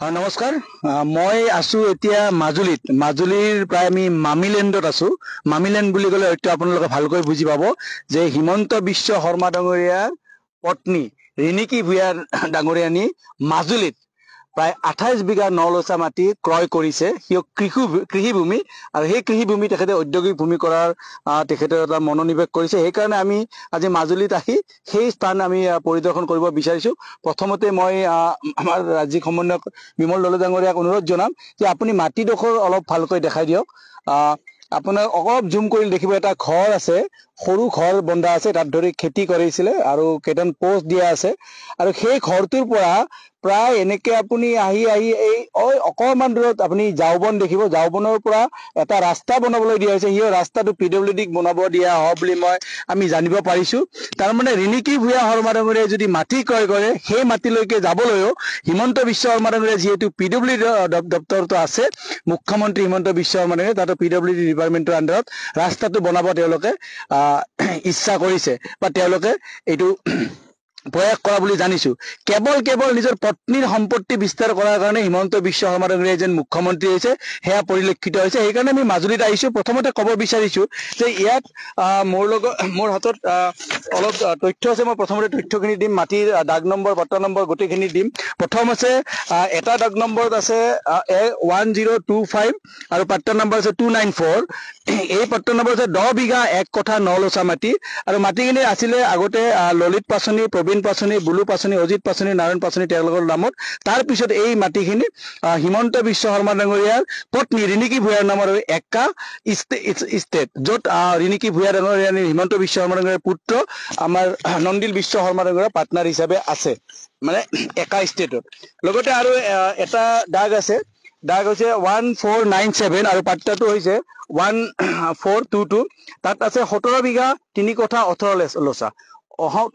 নমস্কাৰ মই আছো এতিয়া মাজুলীৰ প্ৰায় আমি মামিলেণ্ডত আছো। মামিলেণ্ড বুলি ক'লে হয়তো আপোনালোকে ভালকৈ বুজি পাব যে হিমন্ত বিশ্ব শৰ্মা ডাঙৰীয়াৰ পত্নী ৰিণিকী ভূঞা ডাঙৰীয়ানী মাজুলীত প্ৰায় 28 বিঘা নলচা মাটি ক্ৰয় কৰিছে। সিও কৃষিভূমি আৰু সেই কৃষিভূমি তেখেতে ঔদ্যোগিক ভূমি কৰাৰ তেখেতে এটা মনোনিৱেশ কৰিছে। সেইকাৰণে আমি আজি মাজুলীত আহি সেই স্থান আমি পৰিদৰ্শন কৰিব বিচাৰিছো। প্ৰথমতে মই আমাৰ ৰাজ্যিক সমন্বয়ক বিমল দলে ডাঙৰীয়াক অনুৰোধ জনাম যে আপুনি মাটিডোখৰ অলপ ভালকৈ দেখাই দিয়ক। আপোনাৰ অলপ জুম কৰি দেখিব এটা ঘৰ আছে, সৰু ঘৰ বন্ধা আছে, তাত ধৰি খেতি কৰিছিলে আৰু কেইটামান পোষ্ট দিয়া আছে। আৰু সেই ঘৰটোৰ পৰা প্ৰায় এনেকে আপুনি আহি এই অকণমান দূৰত আপুনি ঝাউবন দেখিব। ঝাউবনৰ পৰা এটা ৰাস্তা বনাবলৈ দিয়া হৈছে। সেই ৰাস্তাটো PWDক বনাব দিয়া হ'ব বুলি আমি জানিব পাৰিছো। তাৰমানে ৰিণিকী ভূঞা শৰ্মা ডাঙৰীয়াই যদি মাটি ক্ৰয় কৰে, সেই মাটিলৈকে যাবলৈও হিমন্ত বিশ্ব শৰ্মা ডাঙৰীয়া যিহেতু PWD দপ্তৰটো আছে, মুখ্যমন্ত্ৰী হিমন্ত বিশ্ব শৰ্মা ডাঙৰীয়া তাতো PWD ডিপাৰ্টমেণ্টৰ আণ্ডাৰত ৰাস্তাটো বনাব তেওঁলোকে ইচ্ছা কৰিছে বা তেওঁলোকে এইটো প্ৰয়াস কৰা বুলি জানিছো। কেৱল নিজৰ পত্নীৰ সম্পত্তি বিস্তাৰ কৰাৰ কাৰণে হিমন্ত বিশ্ব শৰ্মা ডাঙৰীয়া যেন মুখ্যমন্ত্ৰী হৈছে সেয়া পৰিলক্ষিত হৈছে। সেইকাৰণে আমি মাজুলীত আহিছো। প্ৰথমতে ক'ব বিচাৰিছো যে ইয়াত মোৰ হাতত অলপ তথ্য আছে। মই প্ৰথমতে তথ্যখিনি দিম, মাটিৰ দাগ নম্বৰ, পট্টা নম্বৰ গোটেইখিনি দিম। প্ৰথম আছে এটা দাগ নম্বৰত আছে 1025 আৰু পট্টা নম্বৰ আছে 294। এই পট্টা নম্বৰ আছে 10 বিঘা 1 কঠা নলচা মাটি। আৰু মাটিখিনি আছিলে আগতে ললিত পাচনি, প্ৰবীণ পাচনি, বুলু পাচনি, অজিত পাচনি, নাৰায়ণ পাচনি তেওঁলোকৰ নামত। তাৰপিছত এই মাটিখিনি হিমন্ত বিশ্ব শৰ্মা ডাঙৰীয়াৰ পত্নী ৰিণিকী ভূঞাৰ নামৰ একা ইষ্টেট, য'ত ৰিণিকী ভূঞা ডাঙৰীয়ানী হিমন্ত বিশ্ব শৰ্মা ডাঙৰীয়াৰ পুত্ৰ আমাৰ নন্দিল বিশ্ব শৰ্মা ডাঙৰীয়া পাৰ্টনাৰ হিচাপে আছে, মানে একা ষ্টেটত। লগতে আৰু এটা দাগ আছে, দাগ হৈছে 1497 আৰু পাট্টাটো হৈছে 1422। তাত আছে 17 বিঘা 3 কঠা 18 লচা।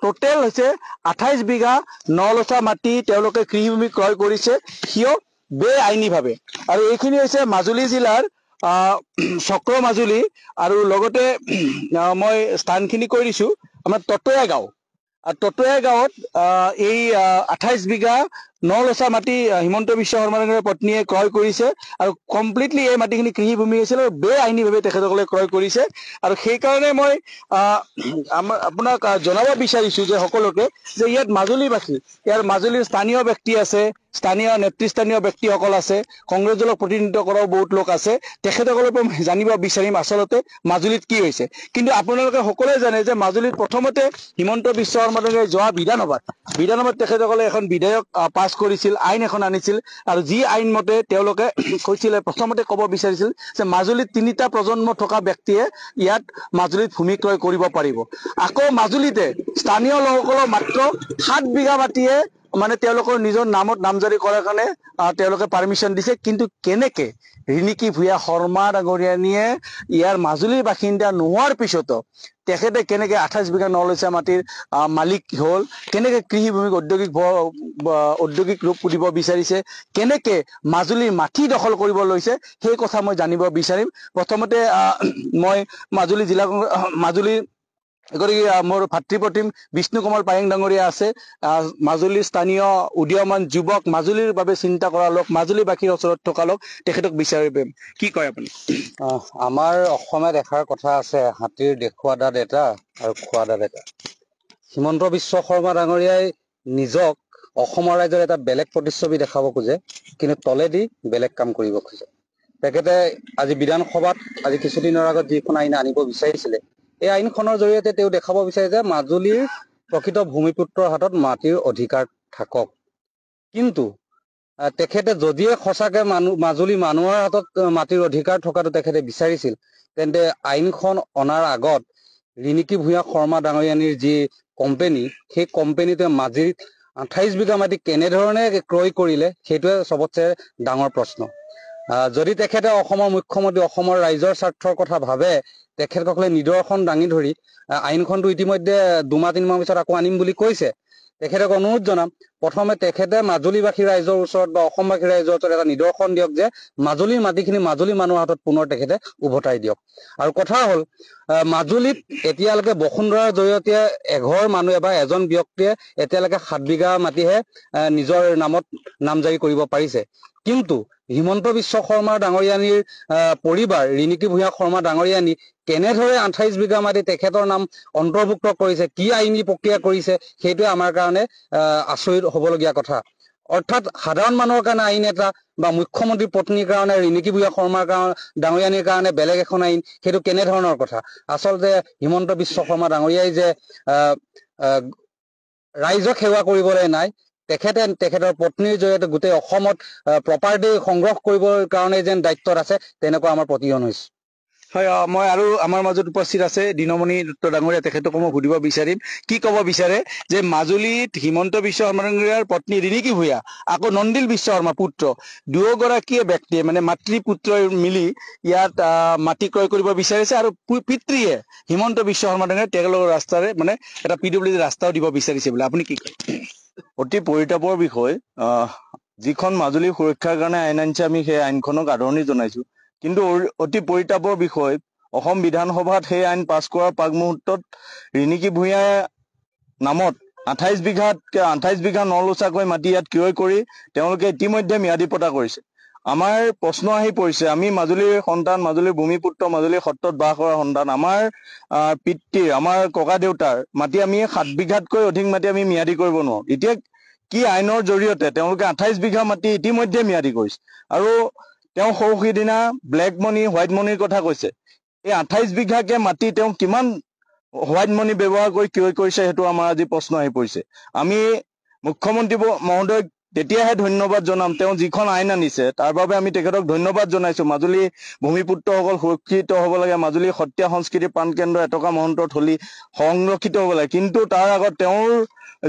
টোটেল হৈছে 28 বিঘা নলচা মাটি তেওঁলোকে কৃষিভূমি ক্ৰয় কৰিছে সিও বেআইনীভাৱে। আৰু এইখিনি হৈছে মাজুলী জিলাৰ চক্ৰ মাজুলী। আৰু লগতে মই স্থানখিনি কৈ দিছো, আমাৰ ততয়া গাঁও। আৰু ততয়া গাঁৱত এই 28 বিঘা নলচা মাটি হিমন্ত বিশ্ব শৰ্মা ডাঙৰীয়াৰ পত্নীয়ে ক্ৰয় কৰিছে। আৰু কমপ্লিটলি এই মাটিখিনি কৃষিভূমি আছিল আৰু বেআইনীভাৱে তেখেতসকলে ক্ৰয় কৰিছে। আৰু সেইকাৰণে মই আপোনাক জনাব বিচাৰিছো যে সকলোকে যে ইয়াত মাজুলীবাসী, ইয়াৰ মাজুলীৰ স্থানীয় ব্যক্তি আছে, স্থানীয় নেতৃস্থানীয় ব্যক্তিসকল আছে, কংগ্ৰেছ দলক প্ৰতিনিধিত্ব কৰাও বহুত লোক আছে। তেখেতসকলৰ পৰা জানিব বিচাৰিম আচলতে মাজুলীত কি হৈছে। কিন্তু আপোনালোকে সকলোৱে জানে যে মাজুলীত প্ৰথমতে হিমন্ত বিশ্ব শৰ্মা ডাঙৰীয়াই যোৱা বিধানসভাত তেখেতসকলে এখন বিধেয়ক পাছ কৰিছিল, আইন এখন আনিছিল। আৰু যি আইন মতে তেওঁলোকে কৈছিলে, প্ৰথমতে ক'ব বিচাৰিছিল যে মাজুলীত 3টা প্ৰজন্ম থকা ব্যক্তিয়ে ইয়াত মাজুলীত ভূমি ক্ৰয় কৰিব পাৰিব। আকৌ মাজুলীতে স্থানীয় লোকসকলৰ মাত্ৰ 7 বিঘা মাটিয়ে মানে তেওঁলোকৰ নিজৰ নামত নামজাৰি কৰাৰ কাৰণে তেওঁলোকে পাৰ্মিশ্যন দিছে। কিন্তু কেনেকে ৰিণিকী ভূঞা শৰ্মা ডাঙৰীয়ানীয়ে ইয়াৰ মাজুলীৰ বাসিন্দা নোহোৱাৰ পিছতো তেখেতে কেনেকে 28 বিঘা নলচা মাটিৰ মালিক হ'ল, কেনেকে কৃষিভূমিক ঔদ্যোগিক ৰূপ দিব বিচাৰিছে, কেনেকে মাজুলীৰ মাটি দখল কৰিব লৈছে, সেই কথা মই জানিব বিচাৰিম। প্ৰথমতে মই মাজুলীৰ এগৰাকী মোৰ ভাতৃপ্ৰতিম বিষ্ণু কুমাৰ পায়েং ডাঙৰীয়া আছে, মাজুলীৰ স্থানীয় উদীয়মান যুৱক, মাজুলীৰ বাবে চিন্তা কৰা লোক, মাজুলীবাসীৰ ওচৰত থকা লোক, তেখেতক বিচাৰিম। কি কয় আপুনি? আমাৰ অসমত এষাৰ কথা আছে, হাতীৰ দেখুওৱা দাঁত এটা আৰু খোৱা দাঁত এটা। হিমন্ত বিশ্ব শৰ্মা ডাঙৰীয়াই নিজক অসমৰ ৰাইজৰ এটা বেলেগ প্ৰতিচ্ছবি দেখাব খোজে, কিন্তু তলেদি বেলেগ কাম কৰিব খোজে। তেখেতে আজি বিধানসভাত কিছুদিনৰ আগত যিখন আইন আনিব বিচাৰিছিলে, এই আইনখনৰ জৰিয়তে তেওঁ দেখাব বিচাৰে যে মাজুলীৰ প্ৰকৃত ভূমিপুত্ৰৰ হাতত মাটিৰ অধিকাৰ থাকক। কিন্তু তেখেতে যদিয়ে সঁচাকে মাজুলী মানুহৰ হাতত মাটিৰ অধিকাৰ থকাটো তেখেতে বিচাৰিছিল, তেন্তে আইনখন অনাৰ আগত ৰিণিকী ভূঞা শৰ্মা ডাঙৰীয়ানীৰ যি কোম্পানী, সেই কোম্পানীটোৱে মাজুলীত 28 বিঘা মাটি কেনেধৰণে ক্ৰয় কৰিলে, সেইটোৱে চবতছে ডাঙৰ প্ৰশ্ন। যদি তেখেতে অসমৰ মুখ্যমন্ত্ৰী, অসমৰ ৰাইজৰ স্বাৰ্থৰ কথা ভাবে, তেখেতসকলে নিদৰ্শন দাঙি ধৰি আইনখনটো ইতিমধ্যে 2-3 মাহ পিছত আকৌ আনিম বুলি কৈছে। তেখেতক অনুৰোধ জনাম প্ৰথমে তেখেতে মাজুলীবাসী ৰাইজৰ ওচৰত বা অসমবাসী ৰাইজৰ ওচৰত এটা নিদৰ্শন দিয়ক যে মাজুলীৰ মাটিখিনি মাজুলী মানুহৰ হাতত পুনৰ তেখেতে উভতাই দিয়ক। আৰু কথা হ'ল মাজুলীত এতিয়ালৈকে বসুন্ধৰাৰ জৰিয়তে এঘৰ মানুহে বা এজন ব্যক্তিয়ে এতিয়ালৈকে 7 বিঘা মাটিহে নিজৰ নামত নামজাৰি কৰিব পাৰিছে। কিন্তু হিমন্ত বিশ্ব শৰ্মা ডাঙৰীয়ানীৰ পৰিবাৰ ৰিণিকী ভূঞা শৰ্মা ডাঙৰীয়ানী কেনেদৰে 28 বিঘা মাটি তেখেতৰ নাম অন্তৰ্ভুক্ত কৰিছে, কি আইনী প্ৰক্ৰিয়া কৰিছে, সেইটোৱে আমাৰ কাৰণে আচৰিত হ'বলগীয়া কথা। অৰ্থাৎ সাধাৰণ মানুহৰ কাৰণে আইন এটা বা মুখ্যমন্ত্ৰীৰ পত্নীৰ কাৰণে ৰিণিকী ভূঞা শৰ্মাৰ ডাঙৰীয়ানীৰ কাৰণে বেলেগ এখন আইন, সেইটো কেনেধৰণৰ কথা? আচলতে হিমন্ত বিশ্ব শৰ্মা ডাঙৰীয়াই যে ৰাইজক সেৱা কৰিবলৈ নাই, তেখেতৰ পত্নীৰ জৰিয়তে গোটেই অসমত প্ৰপাৰ্টি সংগ্ৰহ কৰিবৰ কাৰণে যেন দায়িত্বত আছে, তেনেকুৱা আমাৰ প্ৰতিয়ন হৈছে। হয়, মই আৰু আমাৰ মাজত উপস্থিত আছে দিনমণি দত্ত ডাঙৰীয়া, তেখেতকো মই সুধিব বিচাৰিম কি ক'ব বিচাৰে যে মাজুলীত হিমন্ত বিশ্ব শৰ্মা ডাঙৰীয়াৰ পত্নী ৰিণিকী ভূঞা আকৌ নন্দিল বিশ্ব শৰ্মা পুত্ৰ দুয়োগৰাকীয়ে ব্যক্তিয়ে মানে মাতৃ পুত্ৰই মিলি ইয়াত মাটি ক্ৰয় কৰিব বিচাৰিছে আৰু পিতৃয়ে হিমন্ত বিশ্ব শৰ্মা ডাঙৰীয়াই তেওঁলোকৰ ৰাস্তাৰে মানে এটা PWD ৰাস্তাও দিব বিচাৰিছে বোলে, আপুনি কি কয়? অতি পৰিতাপৰ বিষয়। যিখন মাজুলী সুৰক্ষাৰ কাৰণে আইন আনিছে, আমি সেই আইনখনক আদৰণি জনাইছো, কিন্তু অতি পৰিতাপৰ বিষয় অসম বিধানসভাত সেই আইন পাছ কৰাৰ পাক মুহূৰ্তত ৰিণিকী ভূঞাৰ নামত 28 বিঘা নলোচাকৈ মাটি ইয়াত ক্ৰয় কৰি তেওঁলোকে ইতিমধ্যে ম্যাদী পতা কৰিছে। আমাৰ প্ৰশ্ন আহি পৰিছে, আমি মাজুলীৰ সন্তান, মাজুলীৰ ভূমিপুত্ৰ, মাজুলীৰ সত্ৰত বাস কৰা সন্তান, আমাৰ পিতৃৰ, আমাৰ ককা দেউতাৰ মাটি আমি 7 বিঘাতকৈ অধিক মাটি আমি ম্যাদী কৰিব নোৱাৰো। এতিয়া কি আইনৰ জৰিয়তে তেওঁলোকে 28 বিঘা মাটি ইতিমধ্যে ম্যাদী কৰিছে আৰু তেওঁ সৌ সিদিনা ব্লেক মানি, হোৱাইট মানিৰ কথা কৈছে। এই 28 বিঘাকে মাটি তেওঁ কিমান হোৱাইট মানি ব্যৱহাৰ কৰি ক্ৰয় কৰিছে, সেইটো আমাৰ আজি প্ৰশ্ন আহি পৰিছে। আমি মুখ্যমন্ত্ৰী মহোদয়ক তেতিয়াহে ধন্যবাদ জনাম, তেওঁ যিখন আইন আনিছে তাৰ বাবে আমি তেখেতক ধন্যবাদ জনাইছো। মাজুলী ভূমিপুত্ৰসকল সুৰক্ষিত হ'ব লাগে, মাজুলী সত্ৰীয়া সংস্কৃতিৰ প্ৰাণকেন্দ্ৰ এটকা মহন্তৰ থলী সংৰক্ষিত হ'ব লাগে, কিন্তু তাৰ আগত তেওঁৰ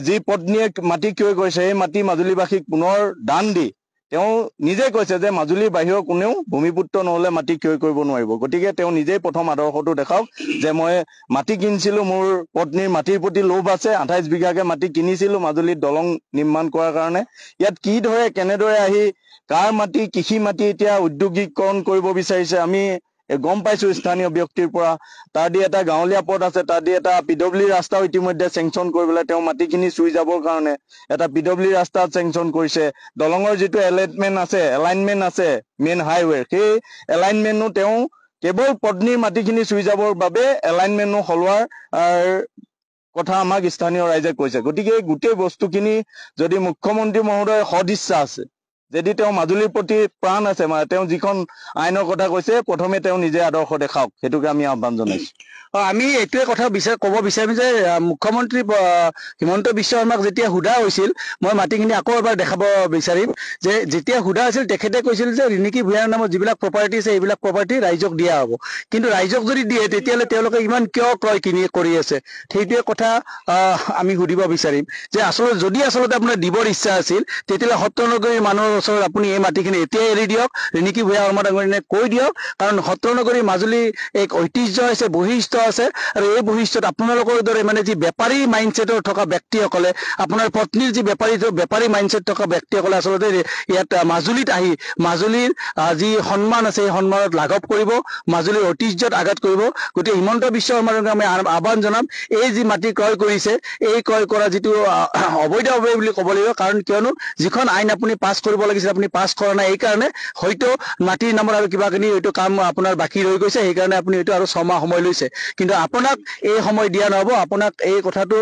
যি পত্নীয়ে মাটি ক্ৰয় কৰিছে সেই মাটি মাজুলীবাসীক পুনৰ দান দি তেওঁ নিজে কৈছে যে মাজুলীৰ বাহিৰৰ কোনেও ভূমিপুত্ৰ নহলে মাটি ক্ৰয় কৰিব নোৱাৰিব। গতিকে তেওঁ নিজেই প্ৰথম আদৰ্শটো দেখাওক যে মই মাটি কিনিছিলো, মোৰ পত্নীৰ মাটিৰ প্ৰতি লোভ আছে, 28 বিঘাকে মাটি কিনিছিলো মাজুলীত দলং নিৰ্মাণ কৰাৰ কাৰণে। ইয়াত কি ধৰে কেনেদৰে আহি কাৰ মাটি, কৃষি মাটি এতিয়া উদ্যোগীকৰণ কৰিব বিচাৰিছে আমি গম পাইছো স্থানীয় ব্যক্তিৰ পৰা। তাৰ দি এটা গাঁৱলীয়া পথ আছে, তাৰ দি এটা PWD ৰাস্তাও ইতিমধ্যে চেংচন কৰিবলৈ তেওঁ মাটিখিনি চুই যাবৰ কাৰণে এটা PWD ৰাস্তা চেংচন কৰিছে। দলঙৰ যিটো এলাইনমেন্ট আছে মেইন হাইৱে, সেই এলাইনমেন্টো তেওঁ কেৱল পত্নীৰ মাটিখিনি চুই যাবৰ বাবে এলাইনমেন্টো সলোৱাৰ কথা আমাক স্থানীয় ৰাইজে কৈছে। গতিকে গোটেই বস্তুখিনি যদি মুখ্যমন্ত্ৰী মহোদয়ৰ সদিচ্ছা আছে, যদি তেওঁ মাজুলীৰ প্ৰতি প্ৰাণ আছে, তেওঁ যিখন আইনৰ কথা কৈছে প্ৰথমে তেওঁ নিজে আদৰ্শ দেখাওক, সেইটোকে আমি আহ্বান জনাইছো। আমি এইটোৱে কথা ক'ব বিচাৰিম যে মুখ্যমন্ত্ৰী হিমন্ত বিশ্ব শৰ্মাক যেতিয়া সোধা হৈছিল, মই মাটিখিনি আকৌ এবাৰ দেখাব বিচাৰিম যে যেতিয়া সোধা হৈছিল তেখেতে কৈছিল যে ৰিণিকী ভূঞাৰ নামত যিবিলাক প্ৰপাৰ্টি আছে এইবিলাক প্ৰপাৰ্টি ৰাইজক দিয়া হ'ব, কিন্তু ৰাইজক যদি দিয়ে তেতিয়াহ'লে তেওঁলোকে ইমান কিয় ক্ৰয় কৰি আছে, সেইটোৱে কথা আমি সুধিব বিচাৰিম যে যদি আচলতে আপোনাৰ দিবৰ ইচ্ছা আছিল তেতিয়াহ'লে সত্ৰনগৰীৰ মানুহৰ ওচৰত আপুনি এই মাটিখিনি এতিয়াই এৰি দিয়ক, ৰিণিকী ভূঞা শৰ্মা ডাঙৰীয়ানীয়ে কৈ দিয়ক, কাৰণ সত্ৰনগৰী মাজুলী এক ঐতিহ্য আছে, বৈশিষ্ট্য আছে, আৰু এই বৈশিষ্ট্যত আপোনালোকৰ দৰে মানে যি বেপাৰী মাইণ্ডছেটৰ থকা ব্যক্তিসকলে, আপোনাৰ পত্নীৰ যি বেপাৰী মাইণ্ডছেট থকা ব্যক্তিসকলে আচলতে ইয়াত মাজুলীত আহি মাজুলীৰ যি সন্মান আছে সেই সন্মানত লাঘৱ কৰিব, মাজুলীৰ ঐতিহ্যত আঘাত কৰিব। গতিকে হিমন্ত বিশ্ব শৰ্মাক আমি আহ্বান জনাম, এই যি মাটি ক্ৰয় কৰিছে এই ক্ৰয় কৰা যিটো অবৈধভাৱে বুলি ক'ব লাগিব, কাৰণ কিয়নো যিখন আইন আপুনি পাছ কৰিব লাগিছিল আপুনি পাছ কৰা নাই, এইকাৰণে হয়তো মাটিৰ নামত আৰু কিবাকিনি এইটো কাম আপোনাৰ বাকী ৰৈ গৈছে, সেইকাৰণে আপুনি এইটো আৰু 6 মাহ সময় লৈছে, কিন্তু আপোনাক এই সময় দিয়া নহ'ব। আপোনাক এই কথাটো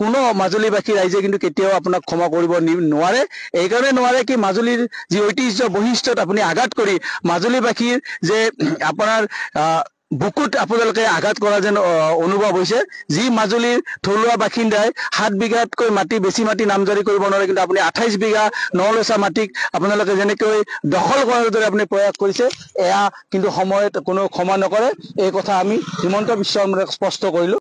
কোনো মাজুলীবাসী ৰাইজে কিন্তু কেতিয়াও আপোনাক ক্ষমা কৰিব নোৱাৰে। এইকাৰণে নোৱাৰে কি মাজুলীৰ যি ঐতিহ্য বৈশিষ্ট্যত আপুনি আঘাত কৰি মাজুলীবাসীৰ যে আপোনাৰ বুকুত আপোনালোকে আঘাত কৰা যেন অনুভৱ হৈছে। যি মাজুলীৰ থলুৱা বাসিন্দাই 7 বিঘাতকৈ বেছি মাটি নামজাৰি কৰিব নোৱাৰে, কিন্তু আপুনি 28 বিঘা নলচা মাটিক আপোনালোকে যেনেকৈ দখল কৰাৰ দৰে আপুনি প্ৰয়াস কৰিছে, এয়া কিন্তু সময়ত কোনো ক্ষমা নকৰে। এই কথা আমি হিমন্ত বিশ্ব শৰ্মাক স্পষ্ট কৰিলো।